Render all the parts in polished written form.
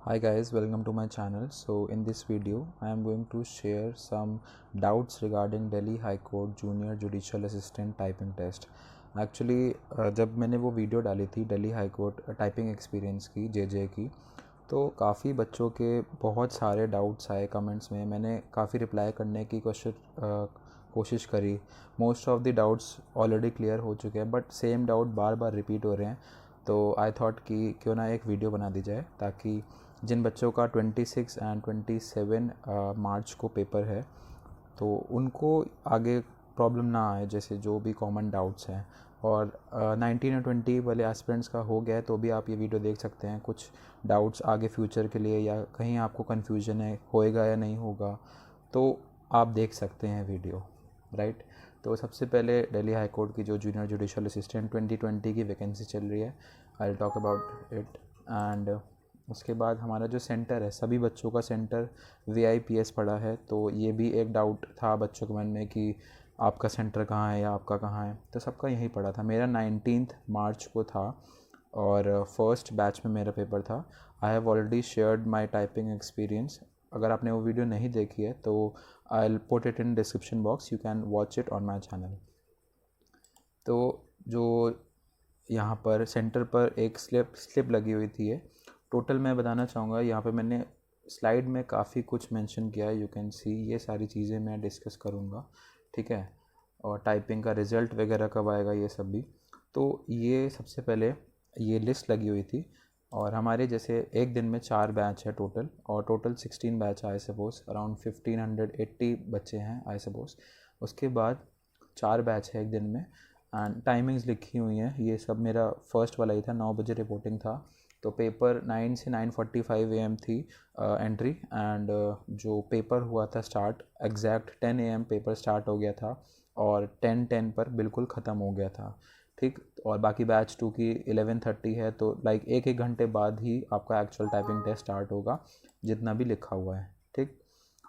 Hi guys, welcome to my channel. So in this video I am going to share some doubts regarding Delhi High Court Junior Judicial Assistant Typing Test. Actually जब मैंने वो video डाली थी Delhi high court typing experience की जे की, तो काफ़ी बच्चों के बहुत सारे डाउट्स आए कमेंट्स में. मैंने काफ़ी रिप्लाई करने की कोशिश करी. Most of the doubts already clear हो चुके हैं, but same doubt bar bar repeat हो रहे हैं. तो आई थॉट कि क्यों ना एक वीडियो बना दी जाए, ताकि जिन बच्चों का 26 एंड 27 मार्च को पेपर है तो उनको आगे प्रॉब्लम ना आए, जैसे जो भी कॉमन डाउट्स हैं. और 19 और 20 वाले एस्पिरेंट्स का हो गया है तो भी आप ये वीडियो देख सकते हैं. कुछ डाउट्स आगे फ्यूचर के लिए, या कहीं आपको कन्फ्यूजन है होएगा या नहीं होगा, तो आप देख सकते हैं वीडियो, राइट. तो सबसे पहले दिल्ली हाई कोर्ट की जो जूनियर जुडिशल असिस्टेंट 2020 की वैकेंसी चल रही है, I will talk about it. And उसके बाद हमारा जो सेंटर है, सभी बच्चों का सेंटर VIPS पड़ा है. तो ये भी एक डाउट था बच्चों के मन में कि आपका सेंटर कहाँ है या आपका कहाँ है. तो सबका यही पड़ा था. मेरा 19 मार्च को था और फर्स्ट बैच में मेरा पेपर था. I have already shared my typing experience. अगर आपने वो वीडियो नहीं देखी है तो I will put it in description box, you can watch it on my channel. तो जो यहाँ पर सेंटर पर एक स्लिप लगी हुई थी, टोटल मैं बताना चाहूँगा. यहाँ पे मैंने स्लाइड में काफ़ी कुछ मेंशन किया है, यू कैन सी. ये सारी चीज़ें मैं डिस्कस करूँगा, ठीक है. और टाइपिंग का रिज़ल्ट वगैरह कब आएगा, ये सब भी. तो ये सबसे पहले ये लिस्ट लगी हुई थी. और हमारे जैसे एक दिन में 4 बैच है टोटल, और total 16 batch I suppose. Around 1580 बच्चे हैं आई सपोज़. उसके बाद 4 बैच है एक दिन में, एंड टाइमिंग्स लिखी हुई हैं. ये सब मेरा फर्स्ट वाला ही था, 9 बजे रिपोर्टिंग था. तो पेपर 9 से 9:45 AM थी एंट्री. एंड जो पेपर हुआ था start, exact 10 AM paper start हो गया था और 10:10 पर बिल्कुल ख़त्म हो गया था, ठीक. और बाकी बैच 2 की 11:30 है, तो लाइक एक घंटे बाद ही आपका एक्चुअल टाइपिंग टेस्ट स्टार्ट होगा, जितना भी लिखा हुआ है, ठीक.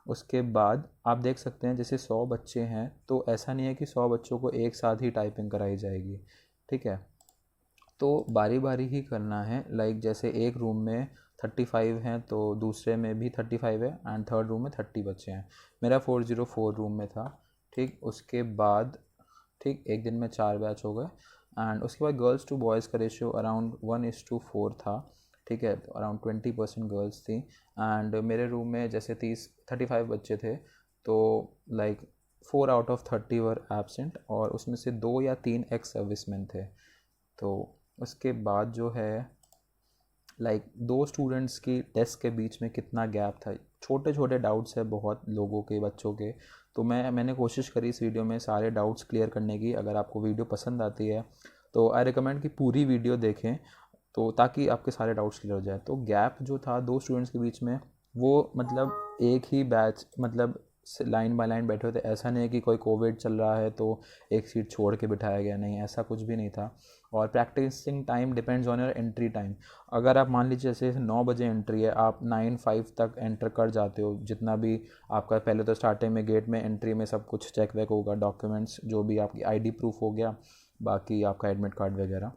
उसके बाद आप देख सकते हैं जैसे 100 बच्चे हैं, तो ऐसा नहीं है कि 100 बच्चों को एक साथ ही टाइपिंग कराई जाएगी, ठीक है. तो बारी बारी ही करना है. लाइक जैसे एक रूम में 35 हैं तो दूसरे में भी 35 है, एंड थर्ड रूम में 30 बच्चे हैं. मेरा 404 रूम में था, ठीक. उसके बाद ठीक एक दिन में 4 बैच हो गए. एंड उसके बाद गर्ल्स टू बॉयज़ का रेशियो अराउंड 1:4 था, ठीक है. तो अराउंड 20% गर्ल्स थी. एंड मेरे रूम में जैसे 35 बच्चे थे, तो like 4 out of 30 were absent, और उसमें से 2 या 3 एक्स सर्विसमैन थे. तो उसके बाद जो है लाइक 2 स्टूडेंट्स की टेस्ट के बीच में कितना गैप था. छोटे छोटे डाउट्स है बहुत लोगों के, बच्चों के. तो मैंने कोशिश करी इस वीडियो में सारे डाउट्स क्लियर करने की. अगर आपको वीडियो पसंद आती है तो आई रिकमेंड कि पूरी वीडियो देखें, तो ताकि आपके सारे डाउट्स क्लियर हो जाए. तो गैप जो था 2 स्टूडेंट्स के बीच में, वो मतलब एक ही बैच, मतलब लाइन बाय लाइन बैठे हुए थे. ऐसा नहीं है कि कोई कोविड चल रहा है तो एक सीट छोड़ के बिठाया गया, नहीं, ऐसा कुछ भी नहीं था. और practising time depends on your entry time. अगर आप मान लीजिए जैसे 9 बजे एंट्री है, आप 9:05 तक एंटर कर जाते हो, जितना भी आपका पहले तो स्टार्टिंग में गेट में एंट्री में सब कुछ चेक वेक होगा, डॉक्यूमेंट्स जो भी आपकी ID प्रूफ हो गया, बाकी आपका एडमिट कार्ड वगैरह.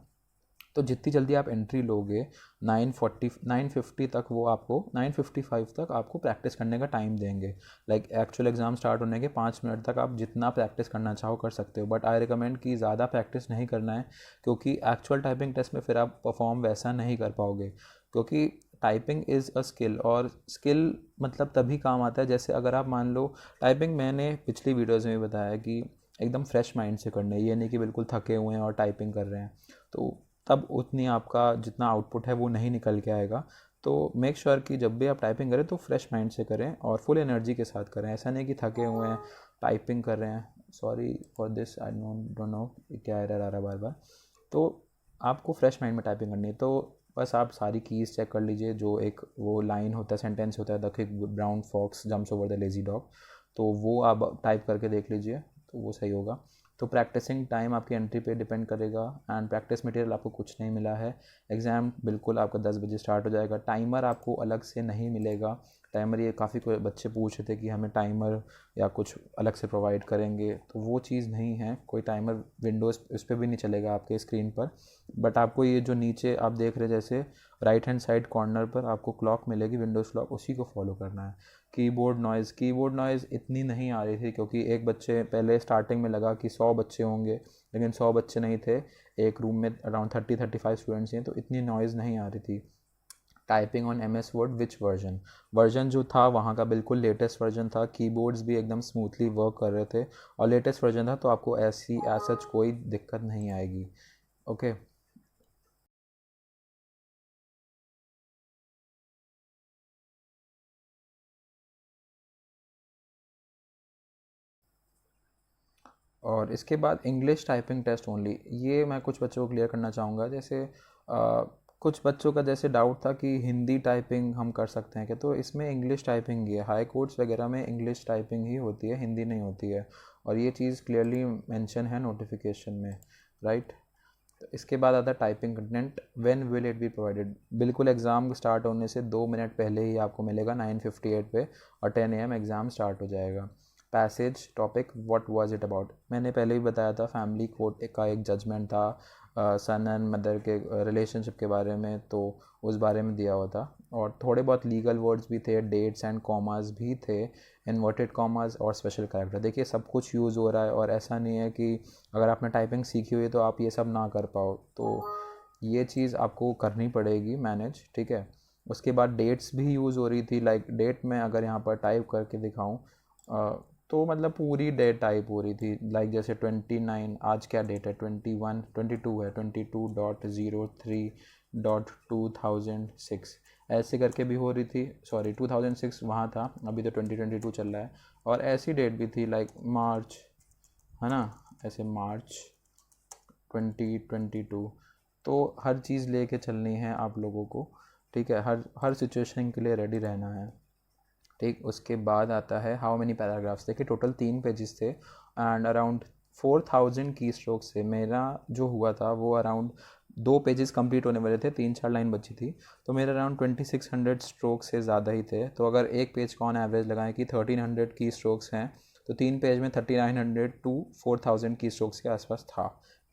तो जितनी जल्दी आप एंट्री लोगे 9:50 तक, वो आपको 9:55 तक आपको प्रैक्टिस करने का टाइम देंगे. लाइक एक्चुअल एग्ज़ाम स्टार्ट होने के 5 मिनट तक आप जितना प्रैक्टिस करना चाहो कर सकते हो. बट आई रिकमेंड कि ज़्यादा प्रैक्टिस नहीं करना है, क्योंकि एक्चुअल टाइपिंग टेस्ट में फिर आप परफॉर्म वैसा नहीं कर पाओगे. क्योंकि टाइपिंग इज़ अ स्किल, और स्किल मतलब तभी काम आता है जैसे अगर आप मान लो टाइपिंग, मैंने पिछली वीडियोज़ में भी बताया कि एकदम फ्रेश माइंड से करना है, ये नहीं कि बिल्कुल थके हुए हैं और टाइपिंग कर रहे हैं, तो तब उतनी आपका जितना आउटपुट है वो नहीं निकल के आएगा. तो मेक श्योर कि जब भी आप टाइपिंग करें तो फ्रेश माइंड से करें और फुल एनर्जी के साथ करें. ऐसा नहीं कि थके हुए हैं टाइपिंग कर रहे हैं. Sorry for this, I don't know क्या एरर आ रहा है बार बार. तो आपको फ्रेश माइंड में टाइपिंग करनी है. तो बस आप सारी कीज़ चेक कर लीजिए. जो एक वो लाइन होता है, सेंटेंस होता है, the quick brown fox jumps over the lazy dog, तो वो आप टाइप करके देख लीजिए, तो वो सही होगा. तो प्रैक्टिसिंग टाइम आपकी एंट्री पे डिपेंड करेगा. एंड प्रैक्टिस मटेरियल आपको कुछ नहीं मिला है. एग्ज़ाम बिल्कुल आपका 10 बजे स्टार्ट हो जाएगा. टाइमर आपको अलग से नहीं मिलेगा. टाइमर, ये काफ़ी कोई बच्चे पूछ रहे थे कि हमें टाइमर या कुछ अलग से प्रोवाइड करेंगे, तो वो चीज़ नहीं है. कोई टाइमर विंडोज़ उस पर भी नहीं चलेगा आपके स्क्रीन पर. बट आपको ये जो नीचे आप देख रहे जैसे राइट हैंड साइड कॉर्नर पर आपको क्लॉक मिलेगी, विंडोज़ क्लॉक, उसी को फॉलो करना है। कीबोर्ड नॉइज़ इतनी नहीं आ रही थी क्योंकि एक बच्चे पहले स्टार्टिंग में लगा कि 100 बच्चे होंगे, लेकिन 100 बच्चे नहीं थे, एक रूम में अराउंड 30-35 स्टूडेंट्स हैं, तो इतनी नॉइज़ नहीं आ रही थी। Typing on MS word which version जो था वहाँ का बिल्कुल लेटेस्ट वर्जन था, कीबोर्ड्स भी एकदम स्मूथली वर्क कर रहे थे और लेटेस्ट वर्जन था, तो आपको ऐसी सच कोई दिक्कत नहीं आएगी। ओके। और इसके बाद इंग्लिश टाइपिंग टेस्ट ओनली, ये मैं कुछ बच्चों को क्लियर करना चाहूँगा। जैसे कुछ बच्चों का जैसे डाउट था कि हिंदी टाइपिंग हम कर सकते हैं क्या, तो इसमें इंग्लिश टाइपिंग ही है, हाई कोर्ट्स वगैरह में इंग्लिश टाइपिंग ही होती है, हिंदी नहीं होती है, और ये चीज़ क्लियरली मेंशन है नोटिफिकेशन में, राइट। तो इसके बाद आता है typing content, when will it be provided. बिल्कुल एग्ज़ाम स्टार्ट होने से 2 मिनट पहले ही आपको मिलेगा 9:58 पे, और 10 AM एग्ज़ाम स्टार्ट हो जाएगा। Passage topic what was it about, मैंने पहले भी बताया था, फैमिली कोर्ट का एक जजमेंट था सन एंड मदर के रिलेशनशिप के बारे में, तो उस बारे में दिया हुआ था, और थोड़े बहुत लीगल वर्ड्स भी थे, डेट्स एंड कॉमास भी थे, इन्वर्टेड कॉमास और स्पेशल कैरेक्टर। देखिए सब कुछ यूज़ हो रहा है, और ऐसा नहीं है कि अगर आपने टाइपिंग सीखी हुई है तो आप ये सब ना कर पाओ, तो ये चीज़ आपको करनी पड़ेगी मैनेज, ठीक है। उसके बाद डेट्स भी यूज़ हो रही थी, लाइक डेट में अगर यहाँ पर टाइप करके दिखाऊँ तो मतलब पूरी डेट टाइप हो रही थी, लाइक जैसे 29, आज क्या डेट है, 21, 22 है, 22.03.2006, ऐसे करके भी हो रही थी। सॉरी 2006 वहाँ था, अभी तो 2022 चल रहा है। और ऐसी डेट भी थी लाइक मार्च, है ना, ऐसे मार्च 2022। तो हर चीज़ लेके चलनी है आप लोगों को, ठीक है, हर हर सिचुएशन के लिए रेडी रहना है, ठीक। उसके बाद आता है हाउ मेनी पैराग्राफ्स, देखिए टोटल 3 पेजेस थे एंड अराउंड 4000 की स्ट्रोक्स थे। मेरा जो हुआ था वो अराउंड 2 पेजेस कंप्लीट होने वाले थे, 3-4 लाइन बची थी, तो मेरे अराउंड 2600 स्ट्रोक्स से ज़्यादा ही थे। तो अगर एक पेज का ऑन एवरेज लगाएं कि 1300 की स्ट्रोक्स हैं, तो 3 पेज में 3900 टू 4000 की स्ट्रोक्स के आसपास था।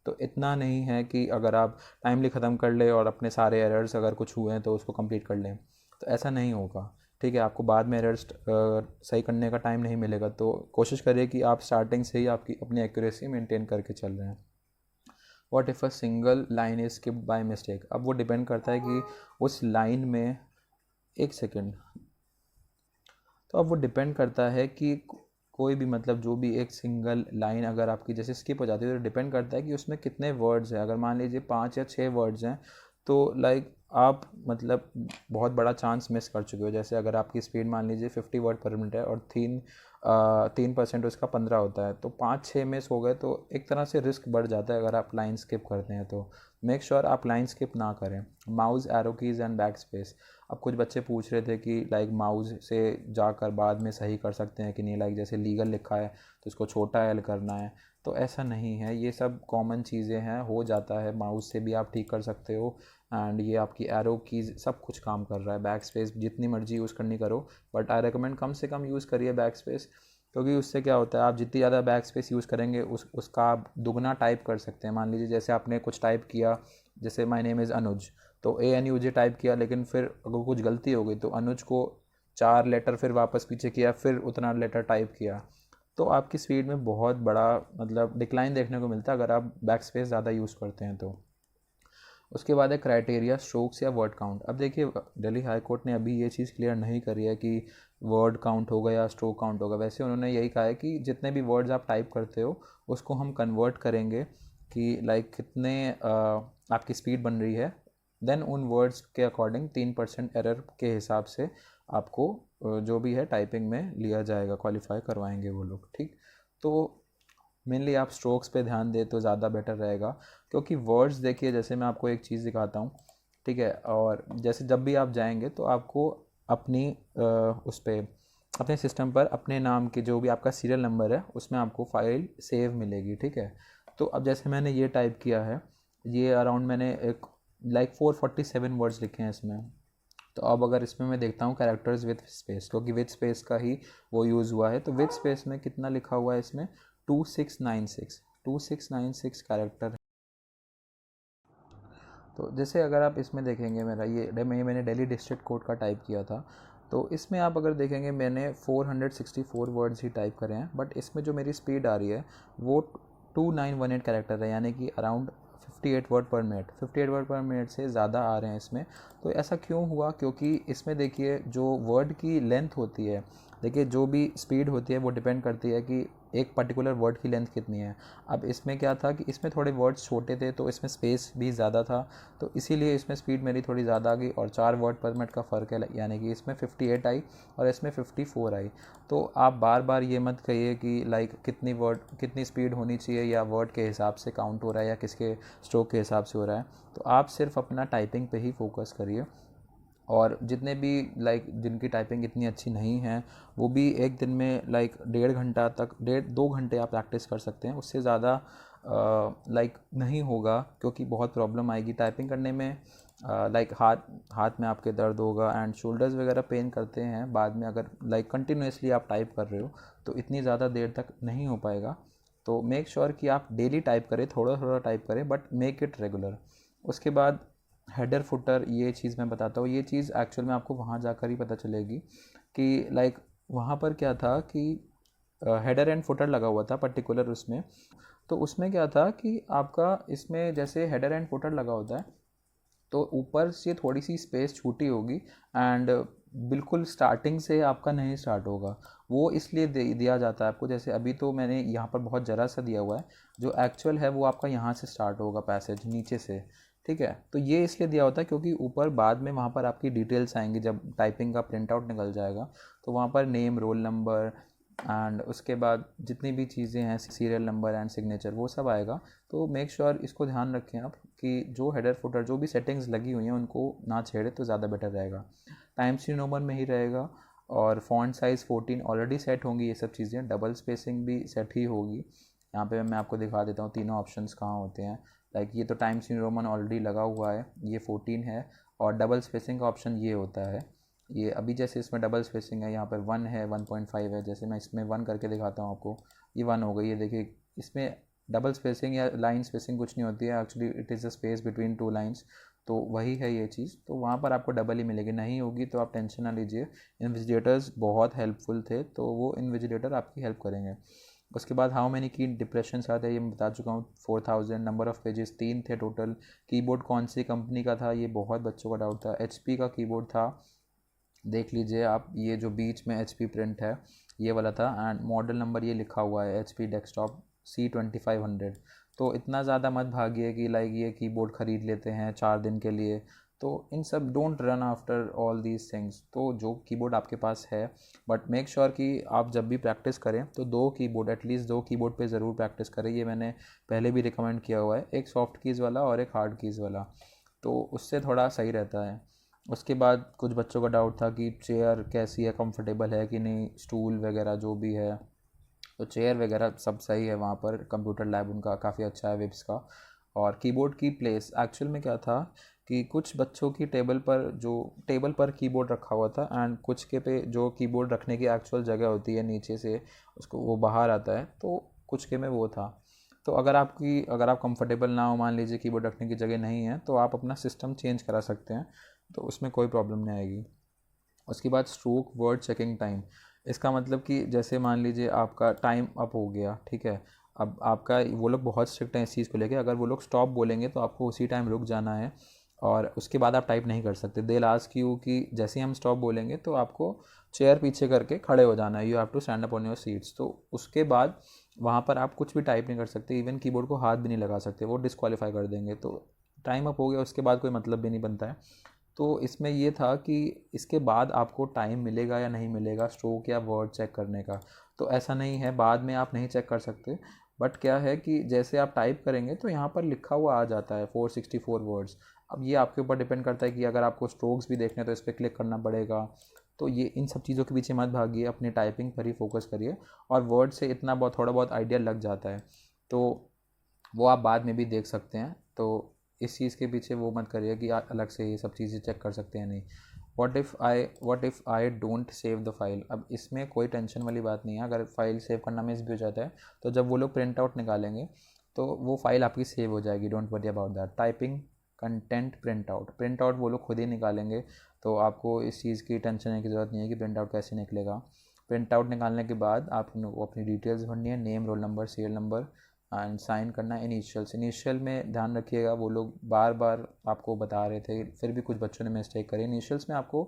तो इतना नहीं है कि अगर आप टाइमली ख़त्म कर ले और अपने सारे एरर्स अगर कुछ हुए हैं तो उसको कंप्लीट कर लें, तो ऐसा नहीं होगा, ठीक है। आपको बाद में एरर्स सही करने का टाइम नहीं मिलेगा, तो कोशिश करिए कि आप स्टार्टिंग से ही आपकी अपनी एक्यूरेसी मेंटेन करके चल रहे हैं। What if a single line is skipped by mistake, अब वो डिपेंड करता है कि उस लाइन में, एक सेकेंड, तो अब वो डिपेंड करता है कि कोई भी मतलब जो भी एक सिंगल लाइन अगर आपकी जैसे स्किप हो जाती है, तो डिपेंड करता है कि उसमें कितने वर्ड्स हैं। अगर मान लीजिए 5 या 6 वर्ड्स हैं, तो लाइक आप मतलब बहुत बड़ा चांस मिस कर चुके हो। जैसे अगर आपकी स्पीड मान लीजिए 50 वर्ड पर मिनट है और 3% उसका 15 होता है, तो 5-6 मिस हो गए, तो एक तरह से रिस्क बढ़ जाता है अगर आप लाइन स्किप करते हैं। तो मेक श्योर आप लाइन स्किप ना करें। Mouse, arrow keys and back space, अब कुछ बच्चे पूछ रहे थे कि लाइक माउस से जाकर बाद में सही कर सकते हैं कि नहीं, लाइक जैसे लीगल लिखा है तो इसको छोटा एल करना है, तो ऐसा नहीं है, ये सब कॉमन चीज़ें हैं, हो जाता है, माउस से भी आप ठीक कर सकते हो। एंड ये आपकी एरो कीज़ सब कुछ काम कर रहा है। बैक स्पेस जितनी मर्जी यूज़ करनी करो, बट आई रिकमेंड कम से कम यूज़ करिए बैक स्पेस, क्योंकि उससे क्या होता है, आप जितनी ज़्यादा बैक स्पेस यूज़ करेंगे उसका आप दुगना टाइप कर सकते हैं। मान लीजिए जैसे आपने कुछ टाइप किया, जैसे माय नेम इज़ अनुज, तो ANUJ टाइप किया, लेकिन फिर अगर कुछ गलती हो गई तो अनुज को 4 लेटर फिर वापस पीछे किया, फिर उतना लेटर टाइप किया, तो आपकी स्पीड में बहुत बड़ा मतलब डिक्लाइन देखने को मिलता है अगर आप बैक स्पेस ज़्यादा यूज़ करते हैं तो। उसके बाद है क्राइटेरिया स्ट्रोक्स या वर्ड काउंट। अब देखिए दिल्ली हाई कोर्ट ने अभी ये चीज़ क्लियर नहीं करी है कि वर्ड काउंट होगा या स्ट्रोक काउंट होगा। वैसे उन्होंने यही कहा है कि जितने भी वर्ड्स आप टाइप करते हो उसको हम कन्वर्ट करेंगे कि लाइक कितने आपकी स्पीड बन रही है, देन उन वर्ड्स के अकॉर्डिंग 3% एरर के हिसाब से आपको जो भी है टाइपिंग में लिया जाएगा, क्वालिफाई करवाएंगे वो लोग, ठीक। तो मेनली आप स्ट्रोक्स पे ध्यान दें तो ज़्यादा बेटर रहेगा, क्योंकि वर्ड्स देखिए जैसे मैं आपको एक चीज़ दिखाता हूँ, ठीक है, और जैसे जब भी आप जाएंगे तो आपको अपनी उस पर अपने सिस्टम पर अपने नाम के जो भी आपका सीरियल नंबर है उसमें आपको फाइल सेव मिलेगी, ठीक है। तो अब जैसे मैंने ये टाइप किया है, ये अराउंड मैंने एक लाइक 447 वर्ड्स लिखे हैं इसमें। तो अब अगर इसमें मैं देखता हूँ कैरेक्टर्स विथ स्पेस, क्योंकि विथ स्पेस का ही वो यूज़ हुआ है, तो विथ स्पेस में कितना लिखा हुआ है इसमें, 2696 कैरेक्टर। तो जैसे अगर आप इसमें देखेंगे मेरा ये मैंने दिल्ली डिस्ट्रिक्ट कोड का टाइप किया था, तो इसमें आप अगर देखेंगे मैंने 464 वर्ड्स ही टाइप करे हैं, बट इसमें जो मेरी स्पीड आ रही है वो 2918 कैरेक्टर है, यानी कि अराउंड 58 वर्ड पर मिनट। 58 वर्ड पर मिनट से ज़्यादा आ रहे हैं इसमें। तो ऐसा क्यों हुआ? क्योंकि इसमें देखिए जो वर्ड की लेंथ होती है, देखिए जो भी स्पीड होती है वो डिपेंड करती है कि एक पर्टिकुलर वर्ड की लेंथ कितनी है। अब इसमें क्या था कि इसमें थोड़े वर्ड्स छोटे थे तो इसमें स्पेस भी ज़्यादा था, तो इसीलिए इसमें स्पीड मेरी थोड़ी ज़्यादा आ गई और 4 वर्ड पर मिनट का फ़र्क है, यानी कि इसमें 58 आई और इसमें 54 आई। तो आप बार बार ये मत कहिए कि लाइक कितनी स्पीड होनी चाहिए, या वर्ड के हिसाब से काउंट हो रहा है या किसके स्ट्रोक के हिसाब से हो रहा है। तो आप सिर्फ अपना टाइपिंग पे ही फोकस करिए, और जितने भी लाइक जिनकी टाइपिंग इतनी अच्छी नहीं है वो भी एक दिन में लाइक 1.5 घंटा तक 1.5-2 घंटे आप प्रैक्टिस कर सकते हैं, उससे ज़्यादा लाइक नहीं होगा, क्योंकि बहुत प्रॉब्लम आएगी टाइपिंग करने में। लाइक हाथ में आपके दर्द होगा एंड शोल्डर्स वगैरह पेन करते हैं बाद में, अगर लाइक कंटिन्यूसली आप टाइप कर रहे हो तो इतनी ज़्यादा देर तक नहीं हो पाएगा। तो मेक श्योर कि आप डेली टाइप करें, थोड़ा थोड़ा टाइप करें, बट मेक इट रेगुलर। उसके बाद हेडर फुटर, ये चीज़ मैं बताता हूँ। ये चीज़ एक्चुअल में आपको वहाँ जाकर ही पता चलेगी कि लाइक वहाँ पर क्या था कि हेडर एंड फुटर लगा हुआ था पर्टिकुलर उसमें। तो उसमें क्या था कि आपका इसमें जैसे हेडर एंड फुटर लगा होता है तो ऊपर से थोड़ी सी स्पेस छूटी होगी, एंड बिल्कुल स्टार्टिंग से आपका नहीं स्टार्ट होगा। वो इसलिए दिया जाता है आपको, जैसे अभी तो मैंने यहाँ पर बहुत ज़रा सा दिया हुआ है, जो एक्चुअल है वो आपका यहाँ से स्टार्ट होगा पैसेज नीचे से, ठीक है। तो ये इसलिए दिया होता है क्योंकि ऊपर बाद में वहाँ पर आपकी डिटेल्स आएंगी, जब टाइपिंग का प्रिंट आउट निकल जाएगा तो वहाँ पर नेम, रोल नंबर एंड उसके बाद जितनी भी चीज़ें हैं, सीरियल नंबर एंड सिग्नेचर, वो सब आएगा। तो मेक श्योर इसको ध्यान रखें आप कि जो हेडर फुटर जो भी सेटिंग्स लगी हुई हैं उनको ना छेड़े तो ज़्यादा बेटर रहेगा। टाइम्स न्यू रोमन में ही रहेगा, और फॉन्ट साइज़ 14 ऑलरेडी सेट होंगी ये सब चीज़ें, डबल स्पेसिंग भी सेट ही होगी। यहाँ पे मैं आपको दिखा देता हूँ तीनों ऑप्शंस कहाँ होते हैं। लाइक ये तो टाइम्स न्यू रोमन ऑलरेडी लगा हुआ है, ये 14 है, और डबल स्पेसिंग का ऑप्शन ये होता है। ये अभी जैसे इसमें डबल स्पेसिंग है, यहाँ पर 1 है, 1.5 है, जैसे मैं इसमें 1 करके दिखाता हूँ आपको, ये 1 हो गई। ये देखिए इसमें डबल स्पेसिंग या लाइन स्पेसिंग कुछ नहीं होती है, actually it is a space between 2 lines, तो वही है ये चीज़। तो वहाँ पर आपको डबल ही मिलेगी, नहीं होगी तो आप टेंशन ना लीजिए। इन्विजिलेटर्स बहुत हेल्पफुल थे, तो वो इन्विजिलेटर आपकी हेल्प करेंगे। उसके बाद हाउ मैनी की डिप्रेशन आते हैं ये मैं बता चुका हूँ, 4000। नंबर ऑफ़ पेजेस 3 थे टोटल। कीबोर्ड कौन सी कंपनी का था, ये बहुत बच्चों का डाउट था। HP का कीबोर्ड था, देख लीजिए आप, ये जो बीच में HP प्रिंट है ये वाला था, एंड मॉडल नंबर ये लिखा हुआ है HP डेस्कटॉप C2500। तो इतना ज़्यादा मत भागिए कि लाइक ये कीबोर्ड ख़रीद लेते हैं 4 दिन के लिए, तो इन सब don't run after all these things. तो जो कीबोर्ड आपके पास है, बट मेक श्योर कि आप जब भी प्रैक्टिस करें तो 2 कीबोर्ड, एटलीस्ट 2 कीबोर्ड पे ज़रूर प्रैक्टिस करें। ये मैंने पहले भी रिकमेंड किया हुआ है, एक सॉफ्ट कीज़ वाला और एक हार्ड कीज़ वाला, तो उससे थोड़ा सही रहता है। उसके बाद कुछ बच्चों का डाउट था कि चेयर कैसी है, कंफर्टेबल है कि नहीं, स्टूल वगैरह जो भी है, तो चेयर वगैरह सब सही है वहाँ पर। कंप्यूटर लैब उनका काफ़ी अच्छा है विप्स का। और कीबोर्ड की प्लेस एक्चुअल में क्या था कि कुछ बच्चों की टेबल पर कीबोर्ड रखा हुआ था, एंड कुछ के पे जो कीबोर्ड रखने की एक्चुअल जगह होती है नीचे से उसको वो बाहर आता है, तो कुछ के में वो था। तो अगर आप कंफर्टेबल ना हो, मान लीजिए कीबोर्ड रखने की जगह नहीं है, तो आप अपना सिस्टम चेंज करा सकते हैं, तो उसमें कोई प्रॉब्लम नहीं आएगी। उसके बाद स्ट्रोक वर्ड चेकिंग टाइम, इसका मतलब कि जैसे मान लीजिए आपका टाइम अप हो गया, ठीक है, अब आपका वो लोग बहुत स्ट्रिक्ट हैं इस चीज़ को लेके, अगर वो लोग स्टॉप बोलेंगे तो आपको उसी टाइम रुक जाना है, और उसके बाद आप टाइप नहीं कर सकते। दे लास्ट यू कि जैसे ही हम स्टॉप बोलेंगे तो आपको चेयर पीछे करके खड़े हो जाना है, you have to stand up on your seats. तो उसके बाद वहाँ पर आप कुछ भी टाइप नहीं कर सकते, इवन कीबोर्ड को हाथ भी नहीं लगा सकते, वो डिस्क्वालीफाई कर देंगे। तो टाइम अप हो गया, उसके बाद कोई मतलब भी नहीं बनता है। तो इसमें ये था कि इसके बाद आपको टाइम मिलेगा या नहीं मिलेगा स्ट्रोक या वर्ड चेक करने का, तो ऐसा नहीं है, बाद में आप नहीं चेक कर सकते। बट क्या है कि जैसे आप टाइप करेंगे तो यहाँ पर लिखा हुआ आ जाता है 464 वर्ड्स। अब ये आपके ऊपर डिपेंड करता है कि अगर आपको स्ट्रोक्स भी देखने तो इस पर क्लिक करना पड़ेगा। तो ये इन सब चीज़ों के पीछे मत भागिए, अपनी टाइपिंग पर ही फोकस करिए, और वर्ड से इतना बहुत थोड़ा बहुत आइडिया लग जाता है, तो वो आप बाद में भी देख सकते हैं। तो इस चीज़ के पीछे वो मत करिए कि आप अलग से ये सब चीज़ें चेक कर सकते हैं नहीं। What if I don't save the file, अब इसमें कोई टेंशन वाली बात नहीं है। अगर फाइल सेव करना मिस भी हो जाता है तो जब वो लोग प्रिंट आउट निकालेंगे तो वो फाइल आपकी सेव हो जाएगी, don't worry about that. Typing content print out वो लोग खुद ही निकालेंगे, तो आपको इस चीज़ की टेंशन लेने की ज़रूरत नहीं है कि प्रिंट आउट कैसे निकलेगा। प्रिंट आउट निकालने के बाद आपको अपनी डिटेल्स भरनी है, name, roll number, serial number, and sign करना है। इनिशियल में ध्यान रखिएगा, वो लोग बार बार आपको बता रहे थे, फिर भी कुछ बच्चों ने मिस्टेक करी। इनिशियल्स में आपको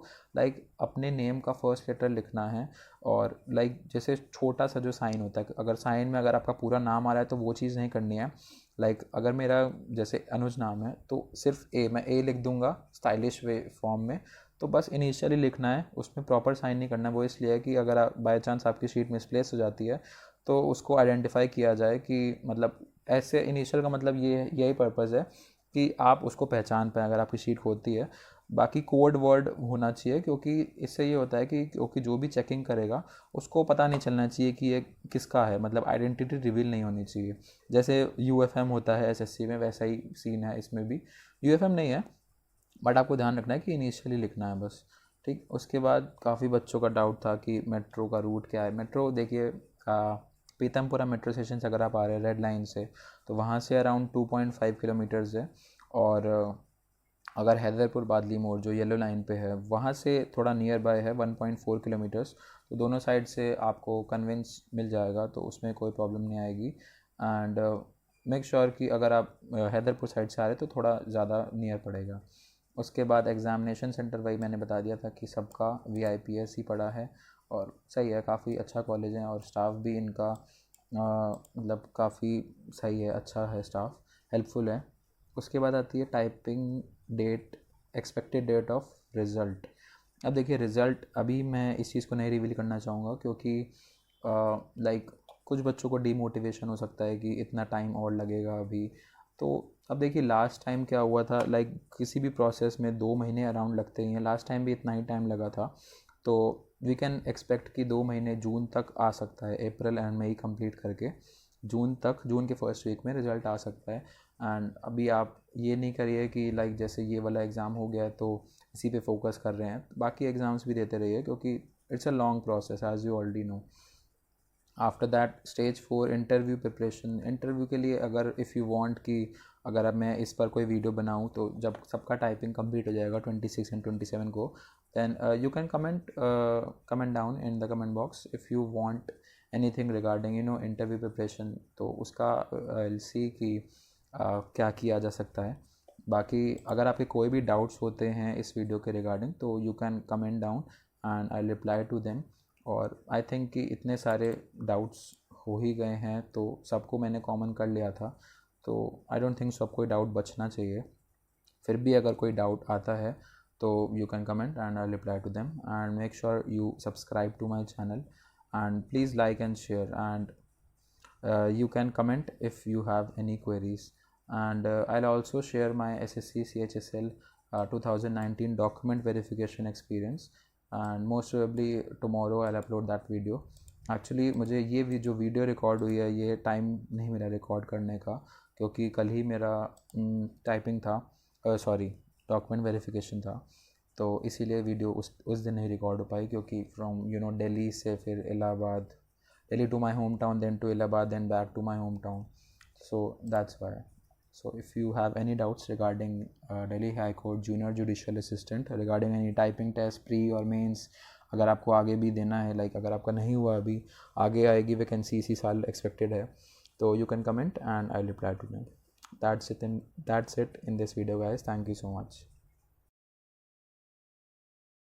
अपने नेम का फर्स्ट लेटर लिखना है, और जैसे छोटा सा जो साइन होता है, अगर साइन में अगर आपका पूरा नाम आ रहा है तो वो चीज़ नहीं करनी है। अगर मेरा जैसे अनुज नाम है तो सिर्फ मैं ए लिख दूंगा स्टाइलिश वे फॉर्म में, तो बस इनिशियली लिखना है, उसमें प्रॉपर साइन नहीं करना है। वो इसलिए है कि अगर बाय चांस आपकी शीट मिसप्लेस हो जाती है तो उसको आइडेंटिफाई किया जाए कि ऐसे इनिशियल का ये यही पर्पज़ है कि आप उसको पहचान पाएँ अगर आपकी शीट होती है। बाकी कोड वर्ड होना चाहिए, क्योंकि इससे ये होता है कि क्योंकि जो भी चेकिंग करेगा उसको पता नहीं चलना चाहिए कि ये किसका है, आइडेंटिटी रिवील नहीं होनी चाहिए। जैसे UFM होता है SSC में, वैसा ही सीन है इसमें भी। UFM नहीं है, बट आपको ध्यान रखना है कि इनिशियली लिखना है बस, ठीक। उसके बाद काफ़ी बच्चों का डाउट था कि मेट्रो का रूट क्या है। मेट्रो देखिए, पीतमपुरा मेट्रो स्टेशन से अगर आप आ रहे हैं रेड लाइन से, तो वहाँ से अराउंड 2.5 किलोमीटर्स है। और अगर हैदरपुर बादली मोड़ जो येलो लाइन पे है, वहाँ से थोड़ा नियर बाय है 1.4 किलोमीटर्स। तो दोनों साइड से आपको कन्वेंस मिल जाएगा, तो उसमें कोई प्रॉब्लम नहीं आएगी। एंड मेक श्योर कि अगर आप हैदरपुर साइड से आ रहे हैं तो थोड़ा ज़्यादा नियर पड़ेगा। उसके बाद एग्ज़ामिनेशन सेंटर वही मैंने बता दिया था कि सबका VIPS ही पड़ा है, और सही है, काफ़ी अच्छा कॉलेज है, और स्टाफ भी इनका काफ़ी सही है, अच्छा है स्टाफ, हेल्पफुल है। उसके बाद आती है typing date, expected date of result. अब देखिए, रिज़ल्ट अभी मैं इस चीज़ को नहीं रिवील करना चाहूँगा, क्योंकि कुछ बच्चों को डीमोटिवेशन हो सकता है कि इतना टाइम और लगेगा अभी। तो अब देखिए, लास्ट टाइम क्या हुआ था, किसी भी प्रोसेस में 2 महीने अराउंड लगते ही हैं। लास्ट टाइम भी इतना ही टाइम लगा था, तो वी कैन एक्सपेक्ट कि 2 महीने जून तक आ सकता है, अप्रैल एंड मई कंप्लीट करके जून के फर्स्ट वीक में रिज़ल्ट आ सकता है। एंड अभी आप ये नहीं करिए कि जैसे ये वाला एग्ज़ाम हो गया है तो इसी पे फोकस कर रहे हैं, बाकी एग्ज़ाम्स भी देते रहिए, क्योंकि it's a long process as you already know. After that stage 4 interview preparation. Interview के लिए अगर इफ़ यू वांट कि अगर अब मैं इस पर कोई वीडियो बनाऊं, तो जब सबका टाइपिंग कंप्लीट हो जाएगा 26 एंड 27 को, then you can comment down in the comment box if you want anything regarding interview preparation. तो उसका I'll see कि क्या किया जा सकता है। बाकी अगर आपके कोई भी डाउट्स होते हैं इस वीडियो के रिगार्डिंग, तो you can comment down and I reply to them. और आई थिंक कि इतने सारे डाउट्स हो ही गए हैं, तो सबको मैंने कॉमन कर लिया था, तो आई डोंट थिंक सब कोई डाउट बचना चाहिए। फिर भी अगर कोई डाउट आता है तो you can comment and I reply to them. And make sure you subscribe to my channel, and please like and share, and you can comment if you have any queries. And I'll also share my SSC CHSL 2019 document verification experience, and most probably tomorrow I'll upload that video. Actually मुझे ये भी जो video record हुई है, ये time नहीं मिला record करने का, क्योंकि कल ही मेरा टाइपिंग था, सॉरी डॉक्यूमेंट वेरिफिकेशन था, तो इसीलिए वीडियो उस दिन नहीं रिकॉर्ड हो पाई, क्योंकि फ्रॉम दिल्ली से फिर Allahabad, Delhi to my hometown, then to Allahabad, then back to my hometown. So that's why. So if you have any doubts regarding Delhi High Court Junior Judicial Assistant, regarding any typing test, pre or mains, अगर आपको आगे भी देना है, अगर आपका नहीं हुआ अभी, आगे आएगी वैकेंसी इसी साल एक्सपेक्टेड है, तो you can comment and I'll reply to them. That's it in this video, guys. Thank you so much.